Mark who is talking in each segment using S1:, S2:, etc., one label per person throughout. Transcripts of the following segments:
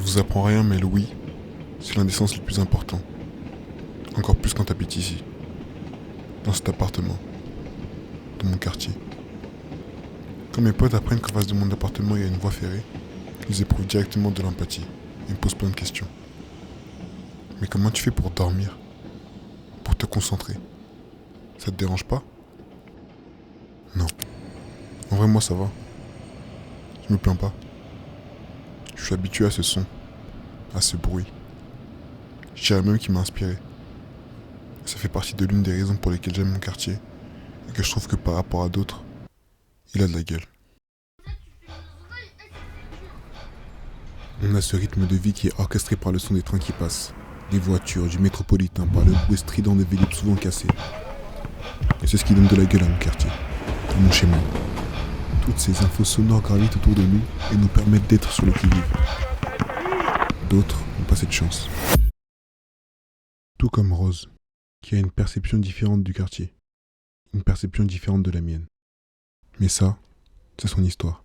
S1: vous apprends rien, mais le oui, c'est l'un des sens les plus importants. Encore plus quand t'habites ici, dans cet appartement, dans mon quartier. Quand mes potes apprennent qu'en face de mon appartement il y a une voie ferrée, ils éprouvent directement de l'empathie et me posent plein de questions. Mais comment tu fais pour dormir? Pour te concentrer? Ça te dérange pas? Non. En vrai, moi ça va. Je me plains pas. Je suis habitué à ce son, à ce bruit. Je dirais même qu'il m'a inspiré. Ça fait partie de l'une des raisons pour lesquelles j'aime mon quartier et que je trouve que par rapport à d'autres, il a de la gueule. On a ce rythme de vie qui est orchestré par le son des trains qui passent, des voitures, du métropolitain, par le bruit strident des Vélib souvent cassés. Et c'est ce qui donne de la gueule à mon quartier, à mon schéma. Toutes ces infos sonores gravitent autour de nous et nous permettent d'être sur le qui-vive. D'autres n'ont pas cette chance. Tout comme Rose, qui a une perception différente du quartier, une perception différente de la mienne. Mais ça, c'est son histoire.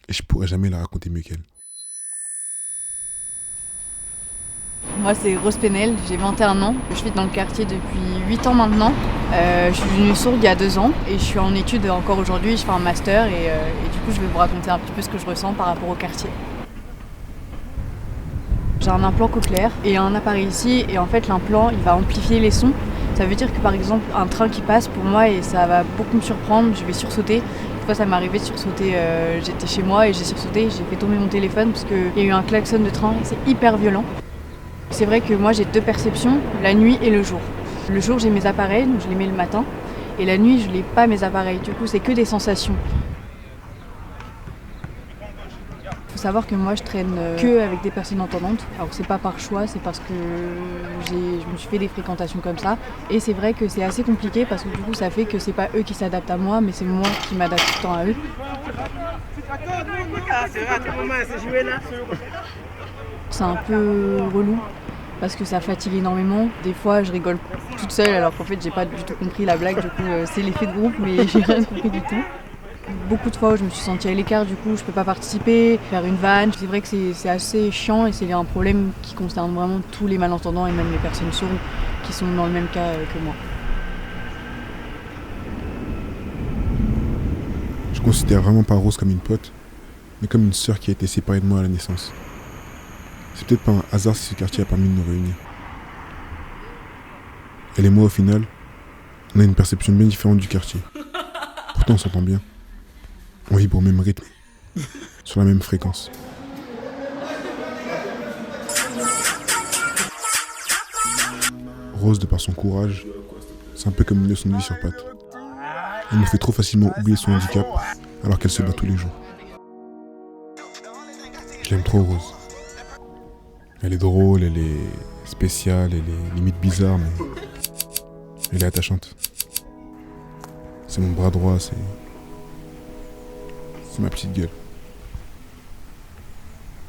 S1: Et je pourrais jamais la raconter mieux qu'elle.
S2: Moi c'est Rose Penel, j'ai 21 ans, je vis dans le quartier depuis 8 ans maintenant. Je suis devenue sourde il y a 2 ans et je suis en études encore aujourd'hui, je fais un master et du coup je vais vous raconter un petit peu ce que je ressens par rapport au quartier. J'ai un implant cochléaire et un appareil ici et en fait l'implant il va amplifier les sons. Ça veut dire que par exemple un train qui passe pour moi et ça va beaucoup me surprendre, je vais sursauter. Une fois ça m'est arrivé de sursauter, j'étais chez moi et j'ai sursauté, j'ai fait tomber mon téléphone parce qu'il y a eu un klaxon de train et c'est hyper violent. C'est vrai que moi j'ai 2 perceptions, la nuit et le jour. Le jour j'ai mes appareils, donc je les mets le matin, et la nuit je n'ai pas mes appareils, du coup c'est que des sensations. Il faut savoir que moi je traîne que avec des personnes entendantes, alors c'est pas par choix, c'est parce que je me suis fait des fréquentations comme ça. Et c'est vrai que c'est assez compliqué parce que du coup ça fait que c'est pas eux qui s'adaptent à moi, mais c'est moi qui m'adapte tout le temps à eux. C'est un peu relou parce que ça fatigue énormément. Des fois, je rigole toute seule alors qu'en fait, j'ai pas du tout compris la blague. Du coup, c'est l'effet de groupe, mais j'ai rien compris du tout. Beaucoup de fois où je me suis sentie à l'écart, du coup, je peux pas participer, faire une vanne. C'est vrai que c'est assez chiant et c'est un problème qui concerne vraiment tous les malentendants et même les personnes sourdes qui sont dans le même cas que moi.
S1: Je considère vraiment pas Rose comme une pote, mais comme une sœur qui a été séparée de moi à la naissance. C'est peut-être pas un hasard si ce quartier a permis de nous réunir. Elle et moi, au final, on a une perception bien différente du quartier. Pourtant, on s'entend bien. On vibre au même rythme, sur la même fréquence. Rose, de par son courage, c'est un peu comme une leçon de vie sur pattes. Elle me fait trop facilement oublier son handicap, alors qu'elle se bat tous les jours. J'aime trop Rose. Elle est drôle, elle est spéciale, elle est limite bizarre, mais elle est attachante. C'est mon bras droit, c'est ma petite gueule.